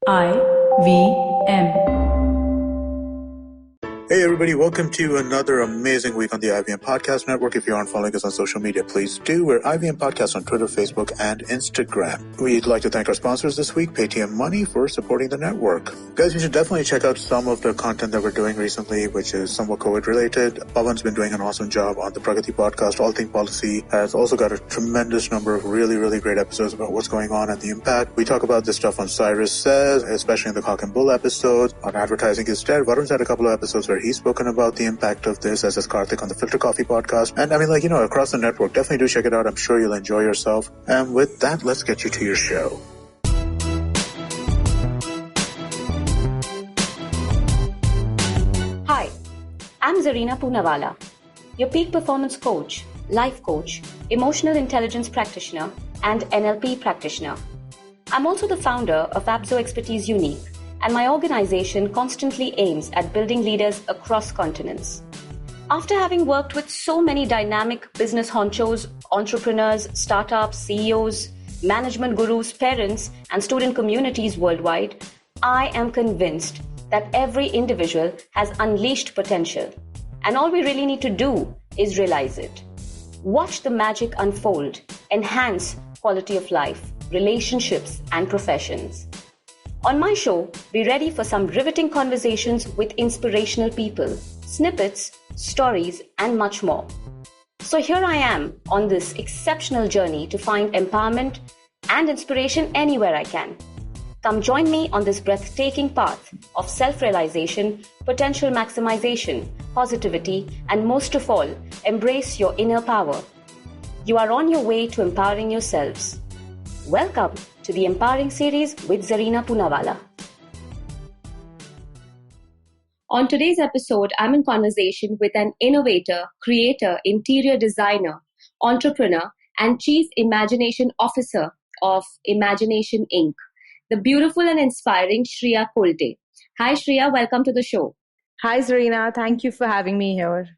IVM. Hey everybody, welcome to another amazing week on the IVM Podcast Network. If you aren't following us on social media, please do. We're IVM Podcast on Twitter, Facebook, and Instagram. We'd like to thank our sponsors this week, Paytm Money, for supporting the network. Guys, you should definitely check out some of the content that we're doing recently, which is somewhat COVID related. Pawan's been doing an awesome job on the Pragati Podcast. All Thing Policy has also got a tremendous number of really great episodes about what's going on and the impact. We talk about this stuff on Cyrus Says, especially in the Cock and Bull episode. On Advertising Instead, Varun's had a couple of episodes where he's spoken about the impact of this, as is Karthik on the Filter Coffee podcast. And across the network, definitely do check it out. I'm sure you'll enjoy yourself. And with that, let's get you to your show. Hi, I'm Zarina Poonawala, your peak performance coach, life coach, emotional intelligence practitioner, and NLP practitioner. I'm also the founder of Abzo Expertise Unique, and my organization constantly aims at building leaders across continents. After having worked with so many dynamic business honchos, entrepreneurs, startups, CEOs, management gurus, parents, and student communities worldwide, I am convinced that every individual has unleashed potential, and all we really need to do is realize it. Watch the magic unfold, enhance quality of life, relationships, and professions. On my show, be ready for some riveting conversations with inspirational people, snippets, stories, and much more. So here I am on this exceptional journey to find empowerment and inspiration anywhere I can. Come join me on this breathtaking path of self-realization, potential maximization, positivity, and most of all, embrace your inner power. You are on your way to empowering yourselves. Welcome to the Empowering Series with Zarina Poonawala. On today's episode, I'm in conversation with an innovator, creator, interior designer, entrepreneur, and Chief Imagination Officer of Imagination Inc., the beautiful and inspiring Shreya Kolte. Hi Shreya, welcome to the show. Hi Zarina, thank you for having me here.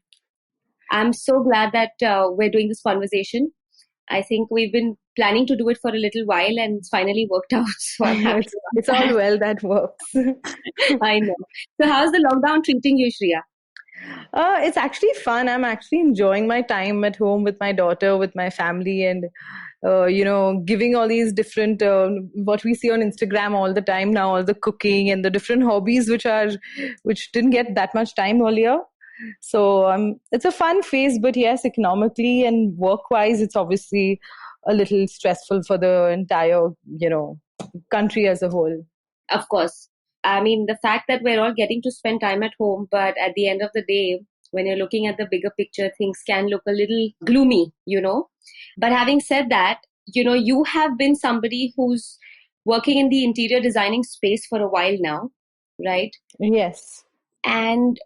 I'm so glad that we're doing this conversation. I think we've been planning to do it for a little while and it's finally worked out. So I'm happy. It's all well that works. I know. So how's the lockdown treating you, Shreya? It's actually fun. I'm actually enjoying my time at home with my daughter, with my family, and giving all these different what we see on Instagram all the time now, all the cooking and the different hobbies which didn't get that much time earlier. So it's a fun phase, but yes, economically and work-wise, it's obviously a little stressful for the entire, country as a whole. Of course. I mean, the fact that we're all getting to spend time at home, but at the end of the day, when you're looking at the bigger picture, things can look a little gloomy, But having said that, you have been somebody who's working in the interior designing space for a while now, right? Yes. And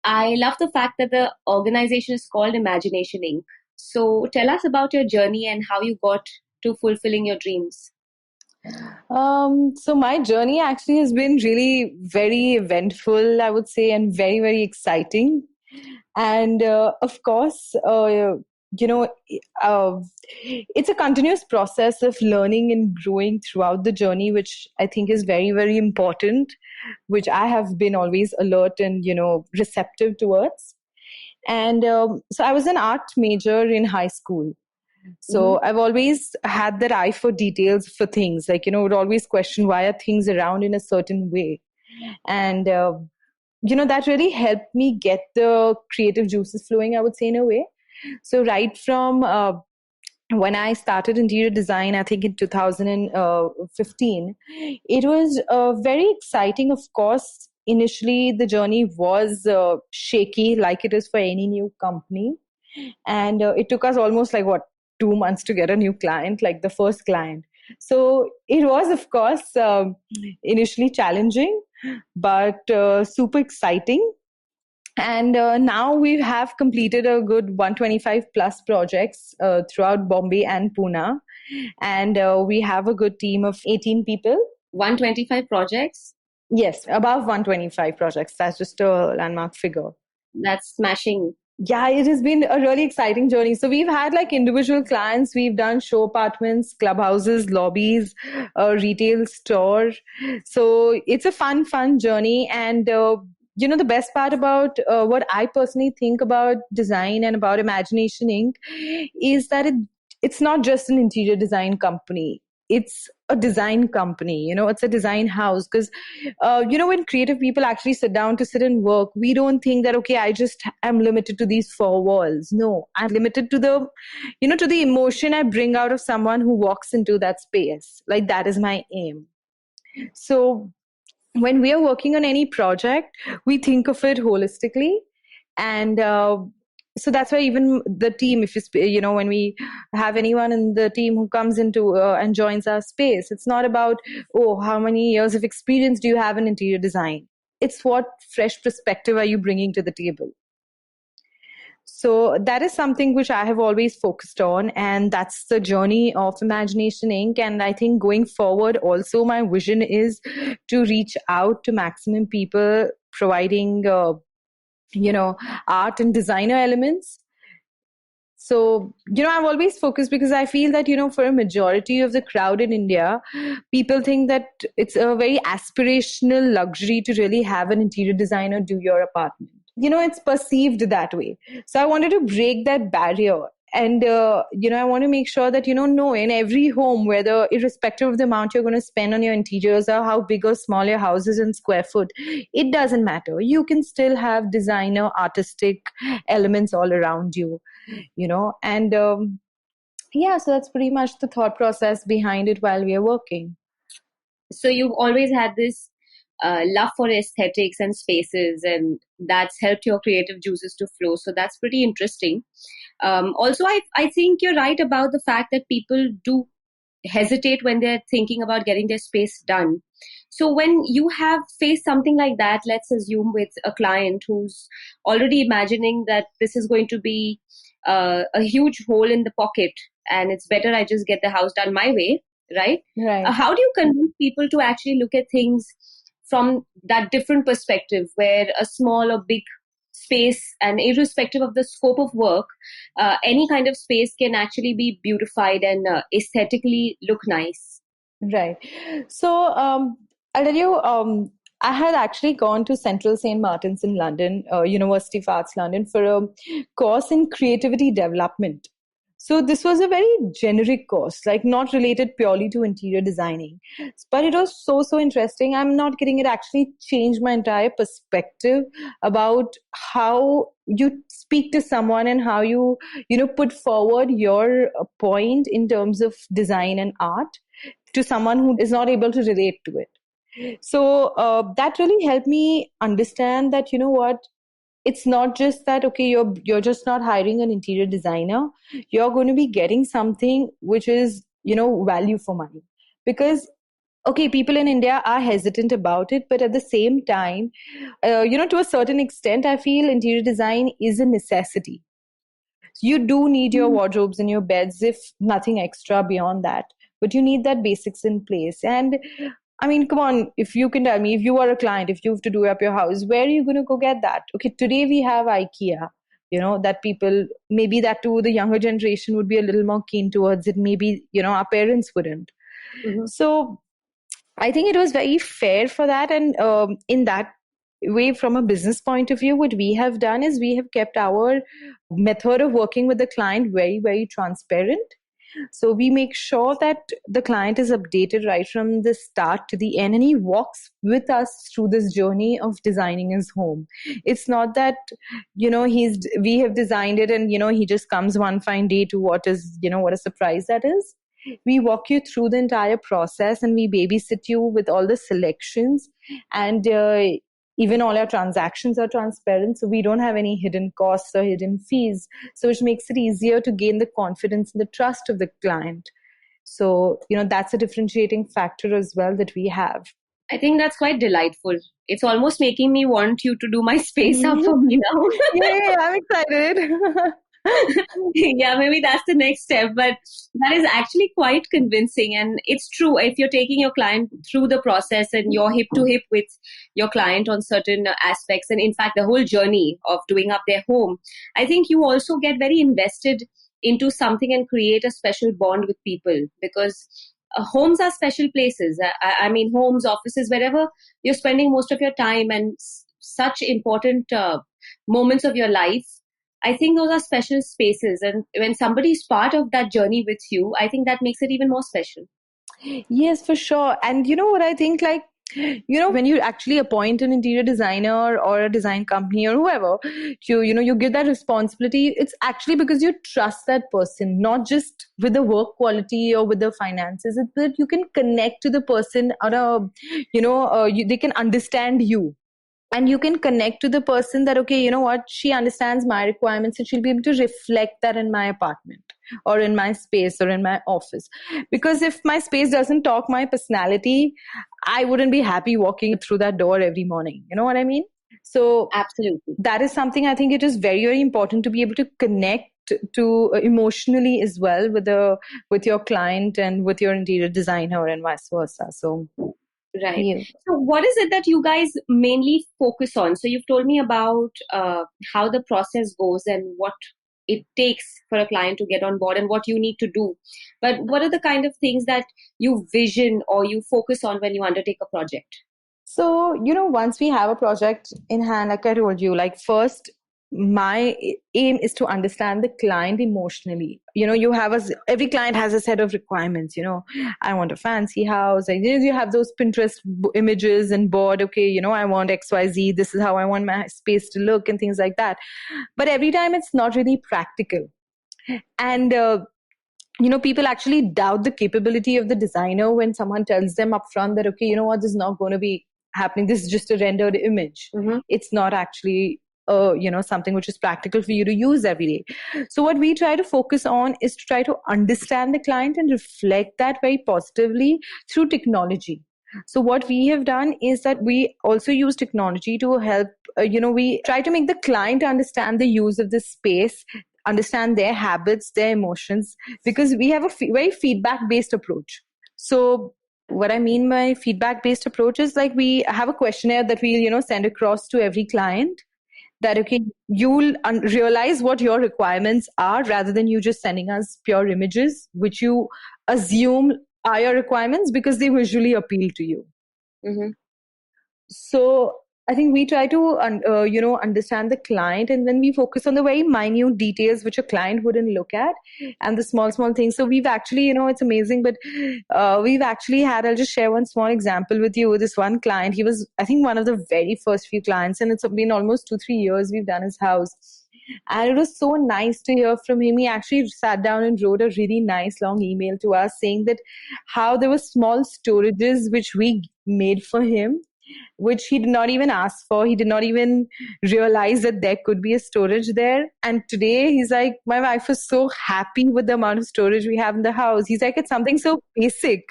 I love the fact that the organization is called Imagination Inc. So tell us about your journey and how you got to fulfilling your dreams. So my journey actually has been really very eventful, I would say, and very exciting. And of course, it's a continuous process of learning and growing throughout the journey, which I think is very important, which I have been always alert and, receptive towards. And so I was an art major in high school. So I've always had that eye for details for things, would always question why are things around in a certain way. And, that really helped me get the creative juices flowing, I would say, in a way. So right from when I started interior design, I think in 2015, it was very exciting. Of course, initially the journey was shaky, like it is for any new company. And it took us almost 2 months to get a new client, like the first client. So it was, of course, initially challenging, but super exciting. And now we have completed a good 125 plus projects throughout Bombay and Pune. And we have a good team of 18 people. 125 projects? Yes, above 125 projects. That's just a landmark figure. That's smashing. Yeah, it has been a really exciting journey. So we've had like individual clients. We've done show apartments, clubhouses, lobbies, retail store. So it's a fun journey. And, the best part about what I personally think about design and about Imagination Inc. is that it's not just an interior design company. It's a design company, it's a design house. Because when creative people actually sit down to sit and work, we don't think that, okay, I just am limited to these four walls. No, I'm limited to to the emotion I bring out of someone who walks into that space. Like, that is my aim. So when we are working on any project, we think of it holistically. And so that's why even the team, if when we have anyone in the team who comes into and joins our space, it's not about, oh, how many years of experience do you have in interior design? It's what fresh perspective are you bringing to the table? So that is something which I have always focused on, and that's the journey of Imagination Inc. And I think going forward, also my vision is to reach out to maximum people, providing art and designer elements. So, I've always focused, because I feel that, for a majority of the crowd in India, people think that it's a very aspirational luxury to really have an interior designer do your apartment. It's perceived that way. So I wanted to break that barrier. And, I want to make sure that, no, in every home, whether irrespective of the amount you're going to spend on your interiors or how big or small your house is in square foot, it doesn't matter. You can still have designer, artistic elements all around you, and so that's pretty much the thought process behind it while we are working. So you've always had this love for aesthetics and spaces, and that's helped your creative juices to flow. So that's pretty interesting. Also, I think you're right about the fact that people do hesitate when they're thinking about getting their space done. So when you have faced something like that, let's assume with a client who's already imagining that this is going to be a huge hole in the pocket and it's better I just get the house done my way, right? Right. How do you convince people to actually look at things from that different perspective, where a small or big space, and irrespective of the scope of work, any kind of space can actually be beautified and aesthetically look nice? Right. So I'll tell you, I had actually gone to Central St. Martin's in London, University of Arts London, for a course in creativity development. So this was a very generic course, like not related purely to interior designing. But it was so interesting. I'm not kidding. It actually changed my entire perspective about how you speak to someone and how you put forward your point in terms of design and art to someone who is not able to relate to it. So that really helped me understand that, what, it's not just that, okay, you're just not hiring an interior designer. You're going to be getting something which is, value for money. Because, okay, people in India are hesitant about it, but at the same time, to a certain extent, I feel interior design is a necessity. You do need your wardrobes and your beds, if nothing extra beyond that. But you need that basics in place. And I mean, come on, if you can tell me, if you are a client, if you have to do up your house, where are you going to go get that? Okay, today we have IKEA, that people, maybe that too, the younger generation would be a little more keen towards it. Maybe, our parents wouldn't. Mm-hmm. So I think it was very fair for that. And in that way, from a business point of view, what we have done is we have kept our method of working with the client very, very transparent. So we make sure that the client is updated right from the start to the end, and he walks with us through this journey of designing his home. It's not that, we have designed it and, he just comes one fine day to what a surprise that is. We walk you through the entire process, and we babysit you with all the selections, and even all our transactions are transparent, so we don't have any hidden costs or hidden fees, so which makes it easier to gain the confidence and the trust of the client. So, that's a differentiating factor as well that we have. I think that's quite delightful. It's almost making me want you to do my space up for me now. Yeah, I'm excited. Yeah, maybe that's the next step. But that is actually quite convincing. And it's true, if you're taking your client through the process and you're hip to hip with your client on certain aspects, and in fact, the whole journey of doing up their home, I think you also get very invested into something and create a special bond with people, because homes are special places. I mean, homes, offices, wherever you're spending most of your time and such important moments of your life. I think those are special spaces. And when somebody's part of that journey with you, I think that makes it even more special. Yes, for sure. And you know what I think, like, when you actually appoint an interior designer or a design company or whoever, you give that responsibility. It's actually because you trust that person, not just with the work quality or with the finances. It's that you can connect to the person on a, they can understand you. And you can connect to the person that, okay, you know what, she understands my requirements and she'll be able to reflect that in my apartment or in my space or in my office. Because if my space doesn't talk my personality, I wouldn't be happy walking through that door every morning. You know what I mean? So absolutely, that is something I think it is very, very important to be able to connect to emotionally as well with your client and with your interior designer and vice versa. So right. yeah. So what is it that you guys mainly focus on? So you've told me about how the process goes and what it takes for a client to get on board and what you need to do. But what are the kind of things that you vision or you focus on when you undertake a project? So, once we have a project in hand, like I told you, like first, my aim is to understand the client emotionally. You have every client has a set of requirements. I want a fancy house. You have those Pinterest images and board. Okay, I want XYZ. This is how I want my space to look and things like that. But every time it's not really practical. And, people actually doubt the capability of the designer when someone tells them upfront that, okay, you know what, this is not going to be happening. This is just a rendered image. Mm-hmm. It's not actually, something which is practical for you to use every day. So what we try to focus on is to try to understand the client and reflect that very positively through technology. So what we have done is that we also use technology to help, we try to make the client understand the use of this space, understand their habits, their emotions, because we have a very feedback-based approach. So what I mean by feedback-based approach is like we have a questionnaire that we'll, send across to every client that, okay, you'll realize what your requirements are rather than you just sending us pure images, which you assume are your requirements because they visually appeal to you. Mm-hmm. So I think we try to, understand the client, and then we focus on the very minute details which a client wouldn't look at, and the small things. So we've actually, it's amazing, but we've actually had, I'll just share one small example with you. This one client, he was, I think, one of the very first few clients, and it's been almost 2-3 years we've done his house. And it was so nice to hear from him. He actually sat down and wrote a really nice long email to us saying that how there were small storages which we made for him, which he did not even ask for. He did not even realize that there could be a storage there. And today he's like, my wife was so happy with the amount of storage we have in the house. He's like, it's something so basic,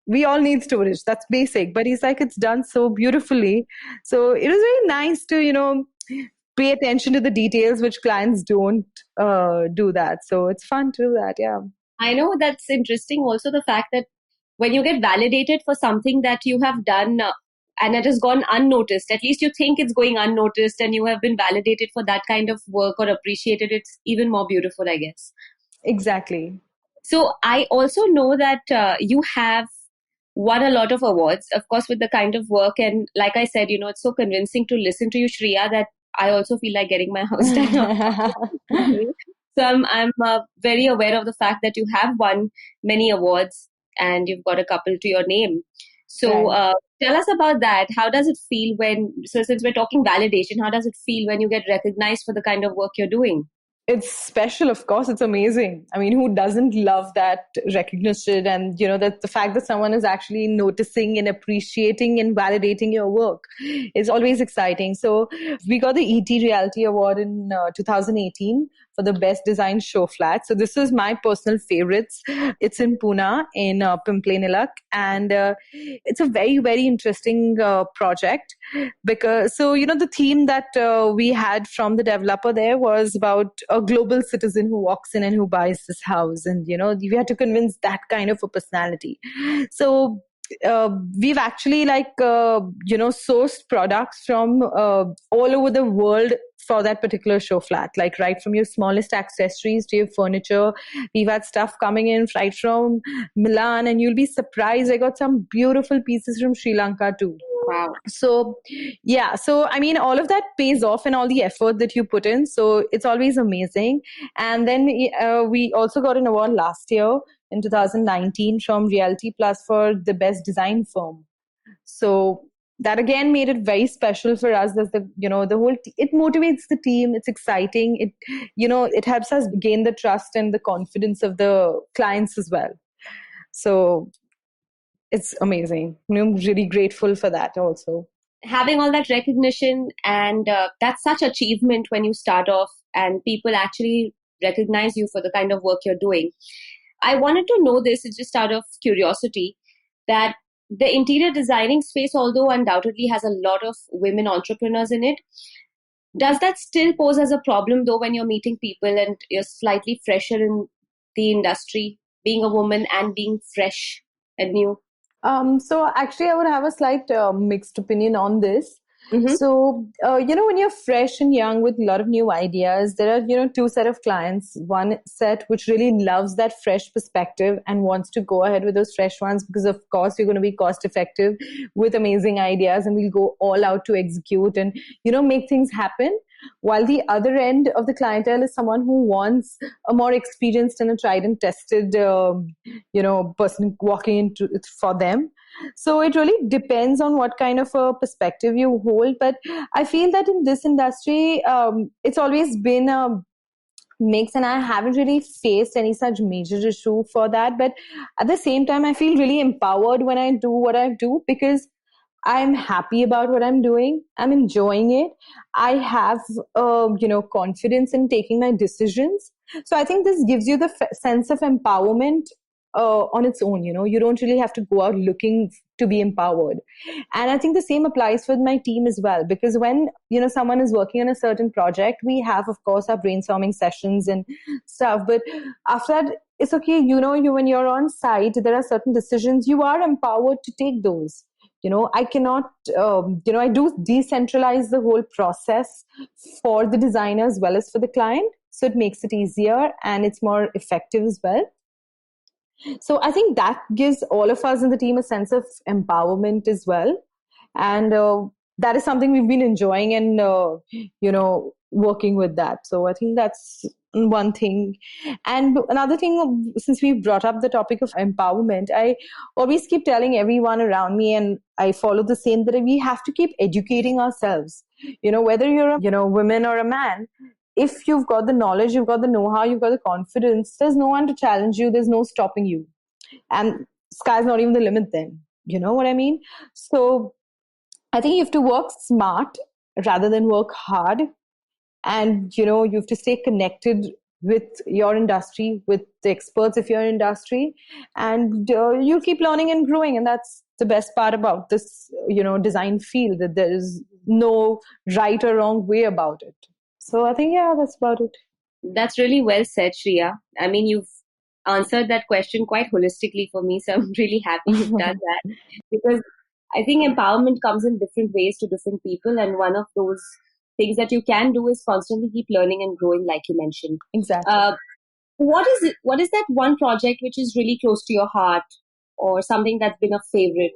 we all need storage. That's basic. But he's like, it's done so beautifully. So it was very nice to, pay attention to the details, which clients don't do that. So it's fun to do that. Yeah. I know that's interesting. Also, the fact that when you get validated for something that you have done and it has gone unnoticed, at least you think it's going unnoticed and you have been validated for that kind of work or appreciated, it's even more beautiful, I guess. Exactly. So I also know that you have won a lot of awards, of course, with the kind of work. And like I said, it's so convincing to listen to you, Shreya, that I also feel like getting my house done. So I'm very aware of the fact that you have won many awards and you've got a couple to your name. So Right. Tell us about that. How does it feel so since we're talking validation, how does it feel when you get recognized for the kind of work you're doing? It's special, of course. It's amazing. I mean, who doesn't love that recognition and, that the fact that someone is actually noticing and appreciating and validating your work is always exciting. So we got the ET Reality Award in 2018 for the best design show flat. So this is my personal favorites. It's in Pune, in Pimple Nilak, and it's a very, very interesting project because, so, the theme that we had from the developer there was about a global citizen who walks in and who buys this house. And, we had to convince that kind of a personality. So we've actually sourced products from all over the world for that particular show flat, like right from your smallest accessories to your furniture. We've had stuff coming in right from Milan, and you'll be surprised. I got some beautiful pieces from Sri Lanka too. Wow. So, yeah. So, I mean, all of that pays off and all the effort that you put in. So it's always amazing. And then we also got an award last year in 2019 from Reality Plus for the best design firm. So that again made it very special for us. As the whole it motivates the team. It's exciting. It helps us gain the trust and the confidence of the clients as well. So it's amazing. I'm really grateful for that also. Having all that recognition, and that's such achievement when you start off and people actually recognize you for the kind of work you're doing. I wanted to know this just out of curiosity, that the interior designing space, although undoubtedly has a lot of women entrepreneurs in it, does that still pose as a problem though when you're meeting people and you're slightly fresher in the industry, being a woman and being fresh and new? So actually I would have a slight mixed opinion on this. Mm-hmm. So, when you're fresh and young with a lot of new ideas, there are, two set of clients. One set which really loves that fresh perspective and wants to go ahead with those fresh ones because, of course, you're going to be cost effective with amazing ideas and we'll go all out to execute and, make things happen. While the other end of the clientele is someone who wants a more experienced and a tried and tested, person walking into it for them. So it really depends on what kind of a perspective you hold. But I feel that in this industry, it's always been a mix, and I haven't really faced any such major issue for that. But at the same time, I feel really empowered when I do what I do because I'm happy about what I'm doing. I'm enjoying it. I have, confidence in taking my decisions. So I think this gives you the sense of empowerment on its own. You don't really have to go out looking to be empowered. And I think the same applies with my team as well, because when, someone is working on a certain project, we have, of course, our brainstorming sessions and stuff. But after that, it's okay. When you're on site, there are certain decisions you are empowered to take those. I cannot, I do decentralize the whole process for the designer as well as for the client. So it makes it easier and it's more effective as well. So I think that gives all of us in the team a sense of empowerment as well. And that is something we've been enjoying and, working with that. So I think that's one thing. And another thing, since we brought up the topic of empowerment, I always keep telling everyone around me, and I follow the same, that we have to keep educating ourselves. Whether you're a, woman or a man, if you've got the knowledge, you've got the know-how, you've got the confidence, there's no one to challenge you. There's no stopping you. And sky's not even the limit then. You know what I mean? So I think you have to work smart rather than work hard. And, you have to stay connected with your industry, with the experts of your industry. And you'll keep learning and growing. And that's the best part about this, design field, that there is no right or wrong way about it. So I think, that's about it. That's really well said, Shreya. I mean, you've answered that question quite holistically for me. So I'm really happy you've done that, because I think empowerment comes in different ways to different people. And one of those things that you can do is constantly keep learning and growing, like you mentioned. Exactly. What is that one project which is really close to your heart, or something that's been a favorite?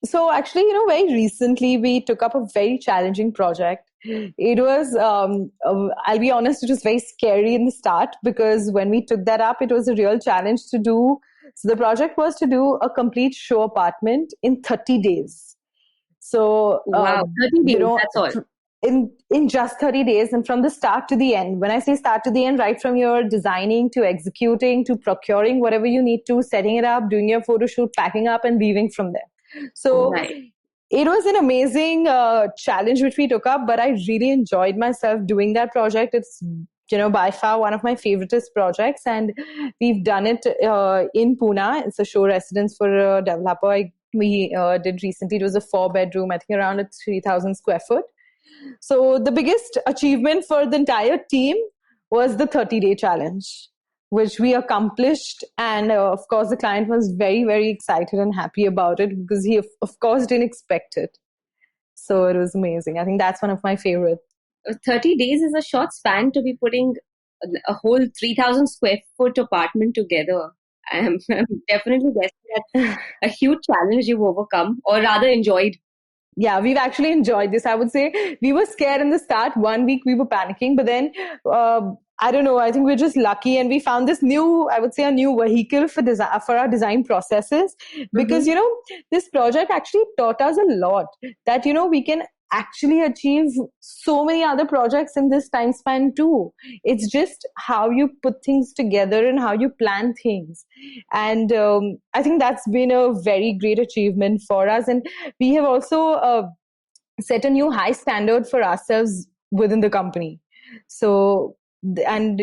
So actually, very recently we took up a very challenging project. It was, I'll be honest, it was very scary in the start, because when we took that up, it was a real challenge to do. So the project was to do a complete show apartment in 30 days. So, wow, 30 days, that's all. In just 30 days, and from the start to the end. When I say start to the end, right from your designing to executing to procuring whatever you need to, setting it up, doing your photo shoot, packing up and leaving from there. So It was an amazing challenge which we took up, but I really enjoyed myself doing that project. It's by far one of my favoriteest projects, and we've done it in Pune. It's a show residence for a developer we did recently. It was a 4-bedroom, I think around a 3,000 square foot. So the biggest achievement for the entire team was the 30-day challenge, which we accomplished. And of course, the client was very, very excited and happy about it because he, of course, didn't expect it. So it was amazing. I think that's one of my favorites. 30 days is a short span to be putting a whole 3,000 square foot apartment together. I'm definitely guessing that's a huge challenge you've overcome, or rather enjoyed. Yeah, we've actually enjoyed this. I would say we were scared in the start. 1 week we were panicking, but then I don't know. I think we're just lucky, and we found this new, I would say, a new vehicle for our design processes. Because this project actually taught us a lot. That we can actually achieve so many other projects in this time span too. It's just how you put things together and how you plan things. And I think that's been a very great achievement for us. And we have also set a new high standard for ourselves within the company. So, and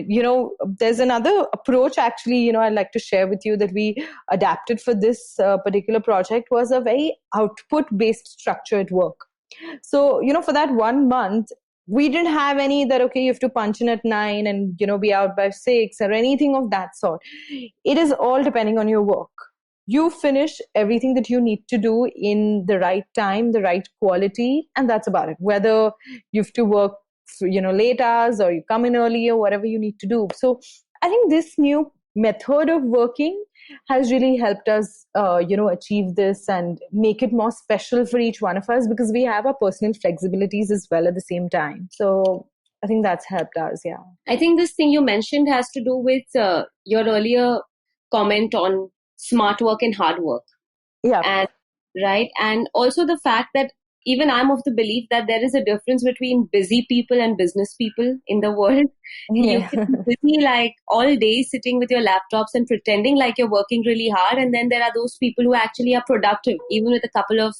there's another approach actually, I'd like to share with you that we adapted for this particular project was a very output based structure at work. So, for that 1 month, we didn't have any that, okay, you have to punch in at 9 and, be out by 6 or anything of that sort. It is all depending on your work. You finish everything that you need to do in the right time, the right quality, and that's about it. Whether you have to work, late hours or you come in early or whatever you need to do. So I think this new method of working has really helped us, achieve this and make it more special for each one of us because we have our personal flexibilities as well at the same time. So I think that's helped us, yeah. I think this thing you mentioned has to do with your earlier comment on smart work and hard work. Yeah. And right. And also the fact that even I'm of the belief that there is a difference between busy people and business people in the world. Yeah. You can be busy like all day sitting with your laptops and pretending like you're working really hard. And then there are those people who actually are productive, even with a couple of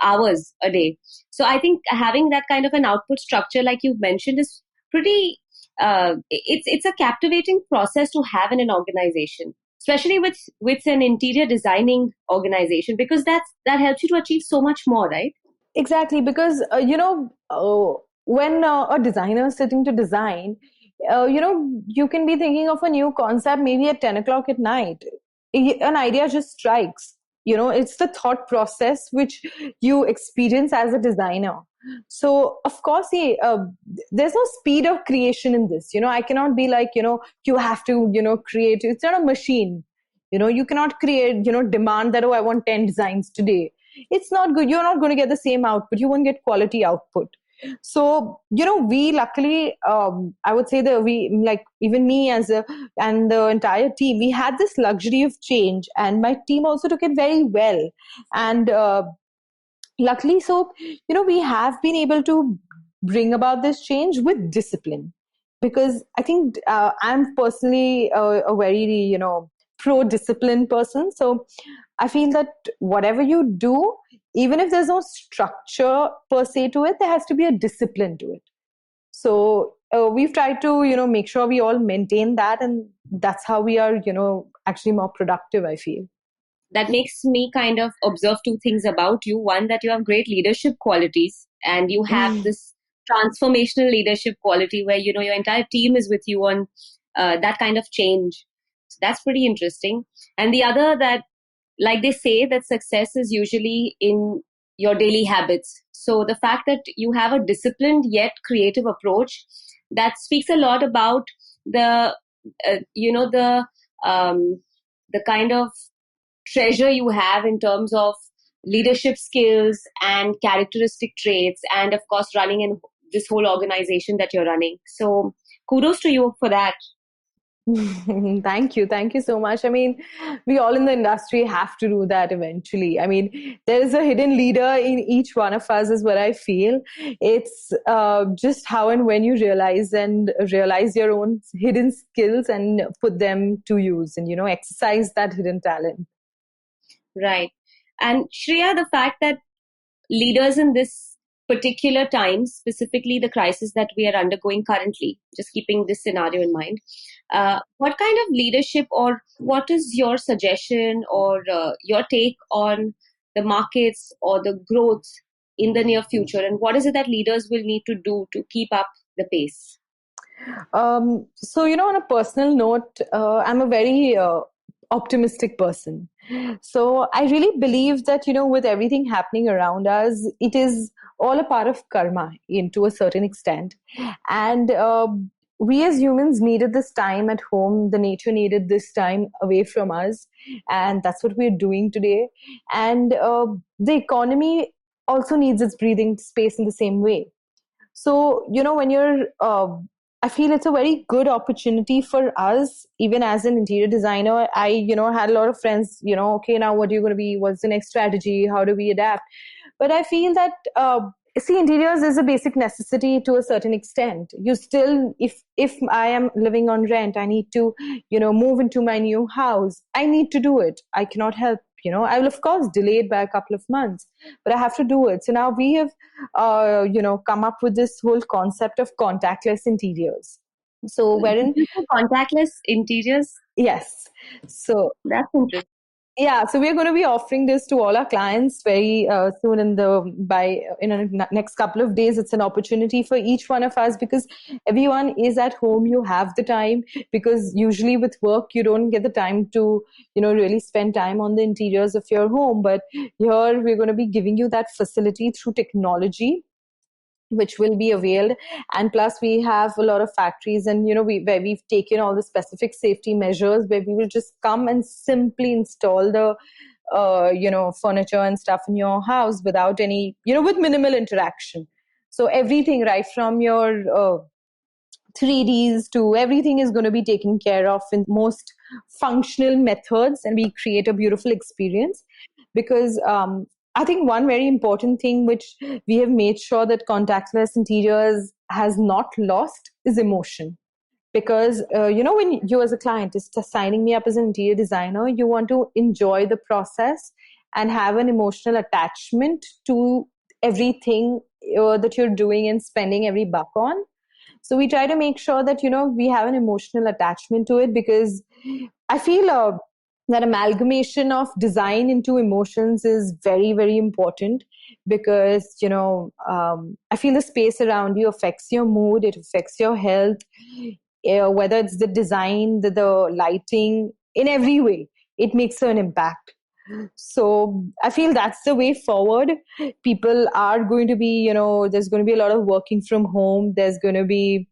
hours a day. So I think having that kind of an output structure, like you've mentioned, is pretty, it's a captivating process to have in an organization, especially with an interior designing organization, because that helps you to achieve so much more, right? Exactly, because when a designer is sitting to design, you can be thinking of a new concept maybe at 10 o'clock at night. An idea just strikes. It's the thought process which you experience as a designer. So of course, there's no speed of creation in this. I cannot be like, you have to, create. It's not a machine. You cannot create, demand that, oh, I want 10 designs today. It's not good. You're not going to get the same output. You won't get quality output. So, we luckily, I would say that even me and the entire team, we had this luxury of change, and my team also took it very well. And luckily, so, we have been able to bring about this change with discipline, because I think I'm personally a very, pro-discipline person. So I feel that whatever you do, even if there's no structure per se to it, there has to be a discipline to it. So we've tried to, make sure we all maintain that, and that's how we are, actually more productive, I feel. That makes me kind of observe two things about you. One, that you have great leadership qualities, and you have this transformational leadership quality where, your entire team is with you on that kind of change. So that's pretty interesting. And the other, that like they say, that success is usually in your daily habits. So the fact that you have a disciplined yet creative approach, that speaks a lot about the kind of treasure you have in terms of leadership skills and characteristic traits, and of course running in this whole organization that you're running. So kudos to you for that. Thank you so much. I mean, we all in the industry have to do that eventually. I mean, there is a hidden leader in each one of us, is what I feel. It's just how and when you realize your own hidden skills and put them to use, and exercise that hidden talent. Right. And Shreya, the fact that, leaders in this particular time, specifically the crisis that we are undergoing currently, just keeping this scenario in mind, what kind of leadership, or what is your suggestion or your take on the markets or the growth in the near future, and what is it that leaders will need to do to keep up the pace? So, on a personal note, I'm a very optimistic person. So I really believe that, with everything happening around us, it is all a part of karma to a certain extent. And we as humans needed this time at home. The nature needed this time away from us. And that's what we're doing today. And the economy also needs its breathing space in the same way. So, when you're, I feel it's a very good opportunity for us, even as an interior designer. I, had a lot of friends, okay, now what are you going to be? What's the next strategy? How do we adapt? But I feel that, see, interiors is a basic necessity to a certain extent. You still, if I am living on rent, I need to, move into my new house. I need to do it. I cannot help. I will of course delay it by a couple of months, but I have to do it. So now we have, come up with this whole concept of contactless interiors. So wherein contactless interiors? Yes. So that's interesting. Yeah, so we're going to be offering this to all our clients very soon in the next couple of days. It's an opportunity for each one of us because everyone is at home. You have the time because usually with work you don't get the time to really spend time on the interiors of your home. But here we're going to be giving you that facility through technology, which will be availed. And plus we have a lot of factories and where we've taken all the specific safety measures, where we will just come and simply install the furniture and stuff in your house without any with minimal interaction. So everything right from your 3Ds to everything is going to be taken care of in most functional methods, and we create a beautiful experience. Because I think one very important thing which we have made sure that contactless interiors has not lost is emotion. Because, when you as a client is signing me up as an interior designer, you want to enjoy the process and have an emotional attachment to everything that you're doing and spending every buck on. So we try to make sure that, we have an emotional attachment to it, because I feel that amalgamation of design into emotions is very, very important. Because, I feel the space around you affects your mood, it affects your health, whether it's the design, the lighting, in every way, it makes an impact. So I feel that's the way forward. People are going to be, there's going to be a lot of working from home. There's going to be,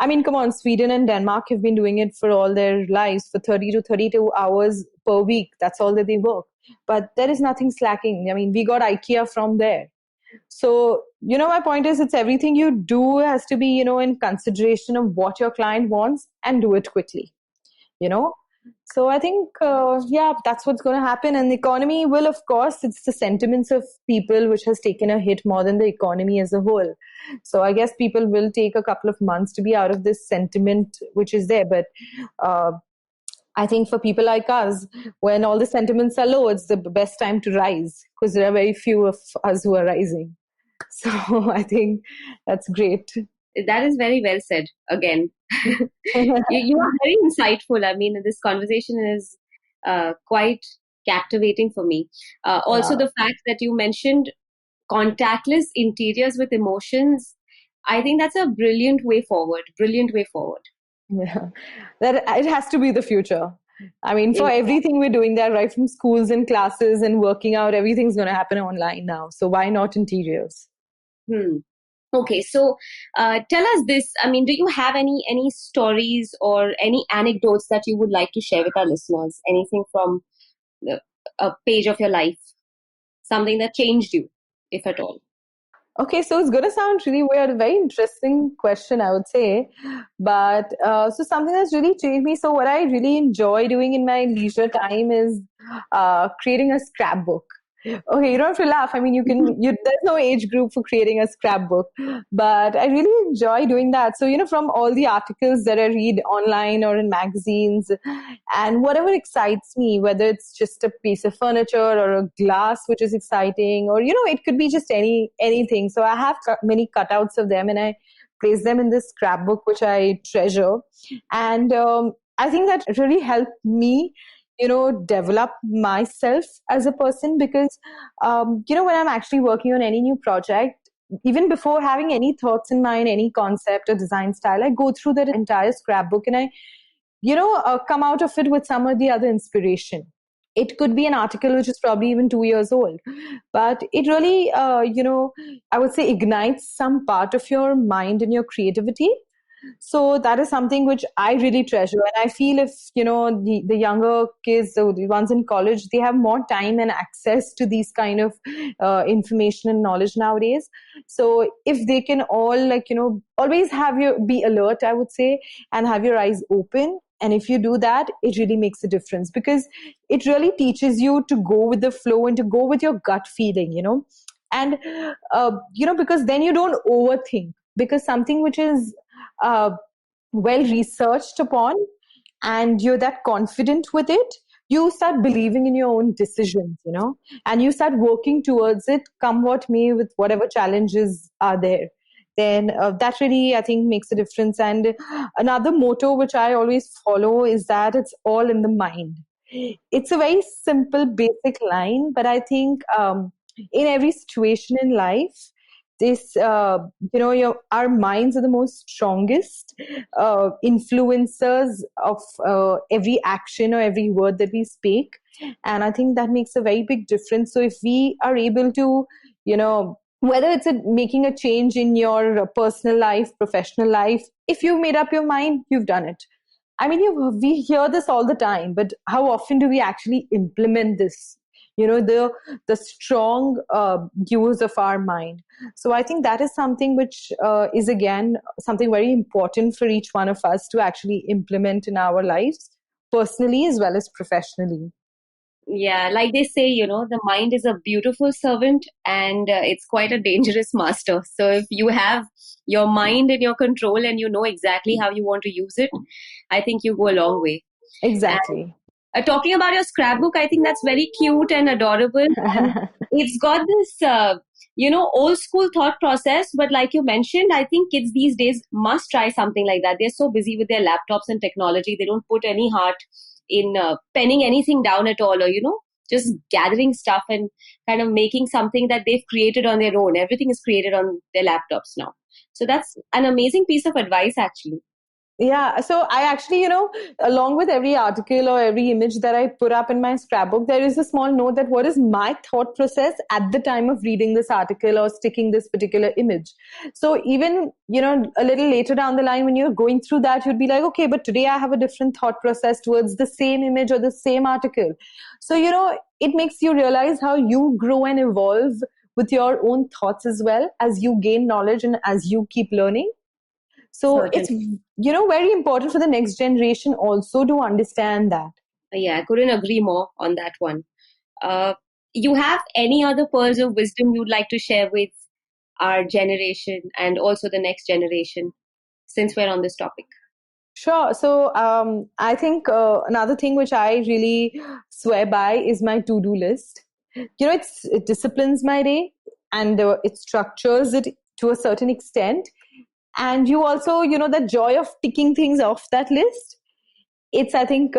come on, Sweden and Denmark have been doing it for all their lives, for 30 to 32 hours per week. That's all that they work. But there is nothing slacking. We got IKEA from there. So, my point is, it's everything you do has to be, in consideration of what your client wants, and do it quickly, So I think, that's what's going to happen. And the economy will, of course, it's the sentiments of people which has taken a hit more than the economy as a whole. So I guess people will take a couple of months to be out of this sentiment which is there. But I think for people like us, when all the sentiments are low, it's the best time to rise, because there are very few of us who are rising. So I think that's great. That is very well said again. You are very insightful. This conversation is quite captivating for me. Also, the fact that you mentioned contactless interiors with emotions, I think that's a brilliant way forward. Yeah, that it has to be the future. For everything we're doing there, right from schools and classes and working out, everything's going to happen online now. So why not interiors? Okay, so tell us this. Do you have any stories or any anecdotes that you would like to share with our listeners? Anything from a page of your life? Something that changed you, if at all? Okay, so it's going to sound really weird. A very interesting question, I would say. But so something that's really changed me. So what I really enjoy doing in my leisure time is creating a scrapbook. Okay, you don't have to laugh. I mean, there's no age group for creating a scrapbook, but I really enjoy doing that. So, from all the articles that I read online or in magazines and whatever excites me, whether it's just a piece of furniture or a glass, which is exciting, or, it could be just anything. So I have many cutouts of them and I place them in this scrapbook, which I treasure. And, I think that really helped me develop myself as a person because, when I'm actually working on any new project, even before having any thoughts in mind, any concept or design style, I go through that entire scrapbook and I, come out of it with some or the other inspiration. It could be an article which is probably even 2 years old, but it really, I would say ignites some part of your mind and your creativity. So that is something which I really treasure. And I feel if, the younger kids or the ones in college, they have more time and access to these kind of information and knowledge nowadays. So if they can all always be alert, I would say, and have your eyes open. And if you do that, it really makes a difference because it really teaches you to go with the flow and to go with your gut feeling, and, because then you don't overthink because something which is uh, well researched upon and you're that confident with it, you start believing in your own decisions, and you start working towards it, come what may, with whatever challenges are there. Then that really, I think, makes a difference. And another motto which I always follow is that it's all in the mind. It's a very simple, basic line, but I think in every situation in life, this our minds are the most strongest influencers of every action or every word that we speak, and I think that makes a very big difference. So if we are able to, whether it's making a change in your personal life, professional life, if you've made up your mind, you've done it. I mean, we hear this all the time, but how often do we actually implement this? The strong use of our mind. So I think that is something which is again something very important for each one of us to actually implement in our lives, personally as well as professionally. Yeah, like they say, the mind is a beautiful servant and it's quite a dangerous master. So if you have your mind in your control and you know exactly how you want to use it, I think you go a long way. Exactly. And, talking about your scrapbook, I think that's very cute and adorable. And it's got this, old school thought process. But like you mentioned, I think kids these days must try something like that. They're so busy with their laptops and technology. They don't put any heart in penning anything down at all, or, just gathering stuff and kind of making something that they've created on their own. Everything is created on their laptops now. So that's an amazing piece of advice, actually. Yeah, so I actually, along with every article or every image that I put up in my scrapbook, there is a small note that what is my thought process at the time of reading this article or sticking this particular image. So even, a little later down the line, when you're going through that, you'd be like, okay, but today I have a different thought process towards the same image or the same article. So, it makes you realize how you grow and evolve with your own thoughts as well as you gain knowledge and as you keep learning. So it's, very important for the next generation also to understand that. Yeah, I couldn't agree more on that one. You have any other pearls of wisdom you'd like to share with our generation and also the next generation, since we're on this topic? Sure. So I think another thing which I really swear by is my to-do list. It disciplines my day and it structures it to a certain extent. And you also, the joy of ticking things off that list. It's, I think,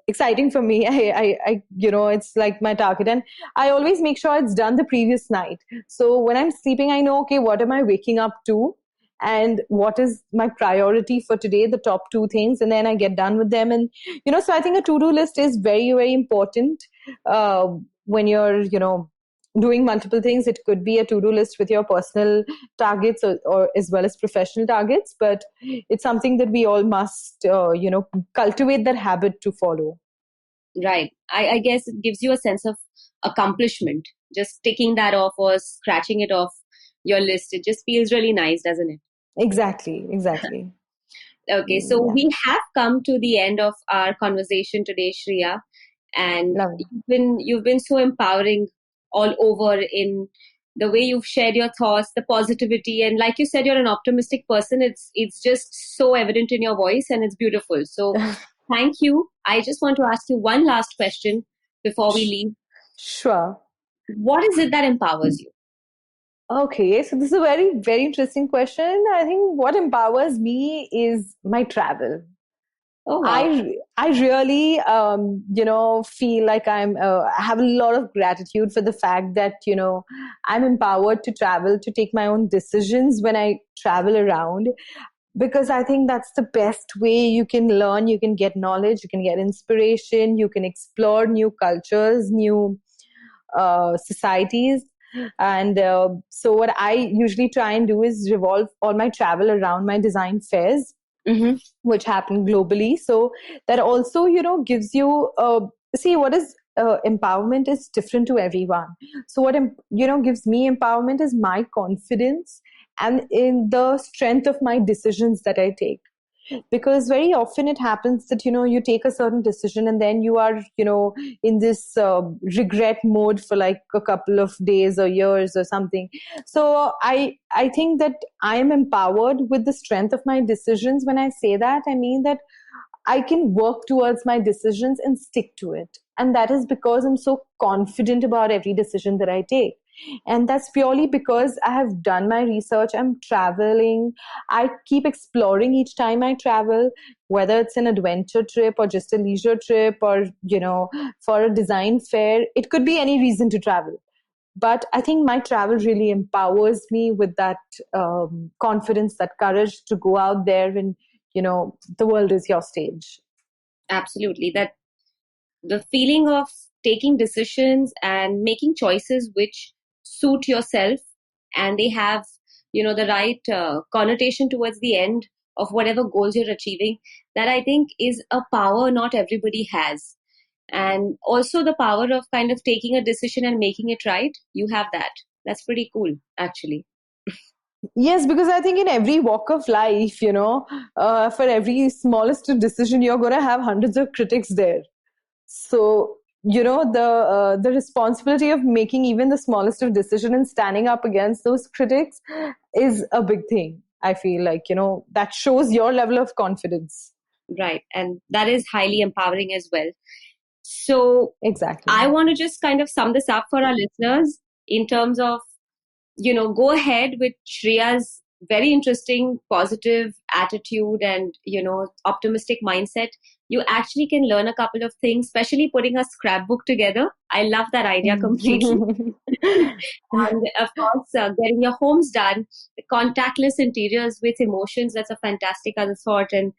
exciting for me. I, it's like my target. And I always make sure it's done the previous night. So when I'm sleeping, I know, okay, what am I waking up to? And what is my priority for today, the top two things, and then I get done with them. And, so I think a to-do list is very, very important when you're, doing multiple things. It could be a to-do list with your personal targets or as well as professional targets, but it's something that we all must, cultivate that habit to follow. Right. I guess it gives you a sense of accomplishment. Just ticking that off or scratching it off your list. It just feels really nice, doesn't it? Exactly. Okay, so we have come to the end of our conversation today, Shreya, and you've been so empowering all over in the way you've shared your thoughts, the positivity. And like you said, you're an optimistic person. It's just so evident in your voice and it's beautiful. So thank you. I just want to ask you one last question before we leave. Sure. What is it that empowers you? Okay, so this is a very, very interesting question. I think what empowers me is my travel. Oh, wow. I really, feel like I have a lot of gratitude for the fact that, I'm empowered to travel, to take my own decisions when I travel around, because I think that's the best way you can learn, you can get knowledge, you can get inspiration, you can explore new cultures, new societies. And so what I usually try and do is revolve all my travel around my design fairs, which happen globally. So that also, gives you, what is empowerment is different to everyone. So what, gives me empowerment is my confidence and in the strength of my decisions that I take. Because very often it happens that, you take a certain decision and then you are, in this regret mode for like a couple of days or years or something. So I think that I am empowered with the strength of my decisions. When I say that, I mean that I can work towards my decisions and stick to it. And that is because I'm so confident about every decision that I take. And that's purely because I have done my research. I'm traveling. I keep exploring each time I travel, whether it's an adventure trip or just a leisure trip or, for a design fair. It could be any reason to travel. But I think my travel really empowers me with that confidence, that courage to go out there and, the world is your stage. Absolutely. That the feeling of taking decisions and making choices which suit yourself and they have, the right connotation towards the end of whatever goals you're achieving, that I think is a power not everybody has. And also the power of kind of taking a decision and making it right. You have that. That's pretty cool, actually. Yes, because I think in every walk of life, for every smallest decision, you're going to have hundreds of critics there. So, the responsibility of making even the smallest of decision and standing up against those critics is a big thing. I feel like, that shows your level of confidence. Right. And that is highly empowering as well. So exactly, I want to just kind of sum this up for our listeners in terms of, go ahead with Shreya's very interesting, positive attitude and, optimistic mindset. You actually can learn a couple of things, especially putting a scrapbook together. I love that idea completely. And of course, getting your homes done, contactless interiors with emotions. That's a fantastic other thought. And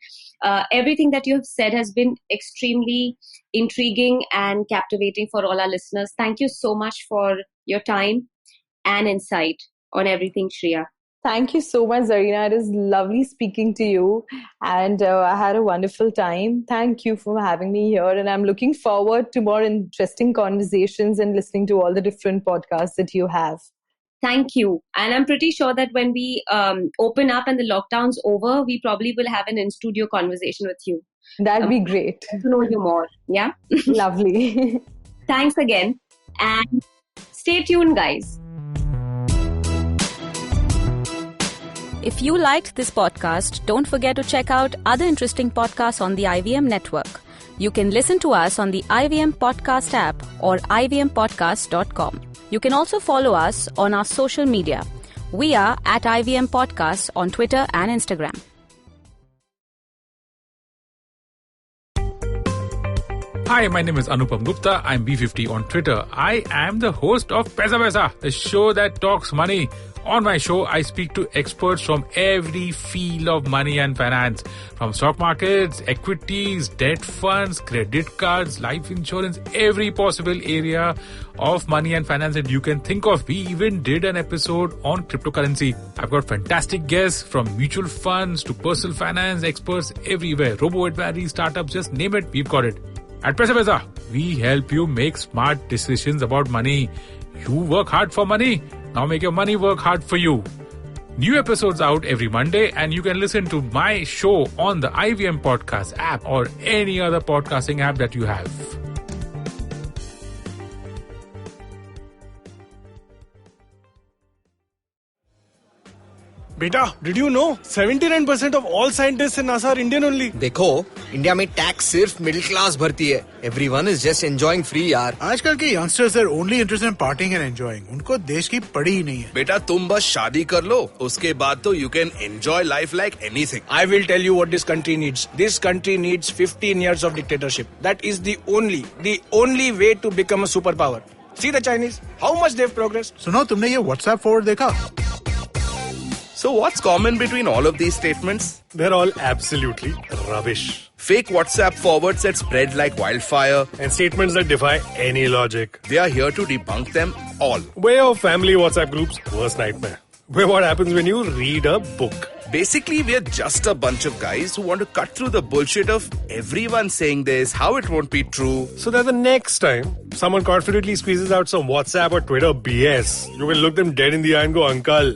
everything that you have said has been extremely intriguing and captivating for all our listeners. Thank you so much for your time and insight on everything, Shreya. Thank you so much, Zarina. It is lovely speaking to you. And I had a wonderful time. Thank you for having me here. And I'm looking forward to more interesting conversations and listening to all the different podcasts that you have. Thank you. And I'm pretty sure that when we open up and the lockdown's over, we probably will have an in-studio conversation with you. That'd be great. To know you more. Yeah? Lovely. Thanks again. And stay tuned, guys. If you liked this podcast, don't forget to check out other interesting podcasts on the IVM network. You can listen to us on the IVM Podcast app or ivmpodcast.com. You can also follow us on our social media. We are at IVM Podcasts on Twitter and Instagram. Hi, my name is Anupam Gupta. I'm B50 on Twitter. I am the host of Paisa Vaisa, the show that talks money. On my show, I speak to experts from every field of money and finance, from stock markets, equities, debt funds, credit cards, life insurance, every possible area of money and finance that you can think of. We even did an episode on cryptocurrency. I've got fantastic guests from mutual funds to personal finance experts everywhere. Robo-advisory, startups, just name it, we've got it. At Paisa Vaisa, we help you make smart decisions about money. You work hard for money. Now make your money work hard for you. New episodes out every Monday, and you can listen to my show on the IVM Podcast app or any other podcasting app that you have. Beta, did you know 79% of all scientists in NASA are Indian only? देखो, India में tax सिर्फ middle class भरती है. Everyone is just enjoying free यार. आजकल के youngsters are only interested in partying and enjoying. उनको देश की पड़ी ही नहीं है. बेटा तुम बस शादी कर लो, उसके बाद तो you can enjoy life like anything. I will tell you what this country needs. This country needs 15 years of dictatorship. That is the only way to become a superpower. See the Chinese, how much they've progressed. सुनो, तुमने ये WhatsApp forward देखा? So what's common between all of these statements? They're all absolutely rubbish. Fake WhatsApp forwards that spread like wildfire. And statements that defy any logic. They are here to debunk them all. Way of family WhatsApp groups, worst nightmare. Where what happens when you read a book. Basically, we're just a bunch of guys who want to cut through the bullshit of everyone saying this, how it won't be true. So that the next time someone confidently squeezes out some WhatsApp or Twitter BS, you will look them dead in the eye and go, Uncle,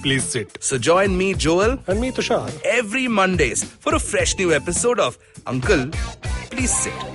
please sit. So join me, Joel. And me, Tushar. Every Mondays for a fresh new episode of Uncle, Please Sit.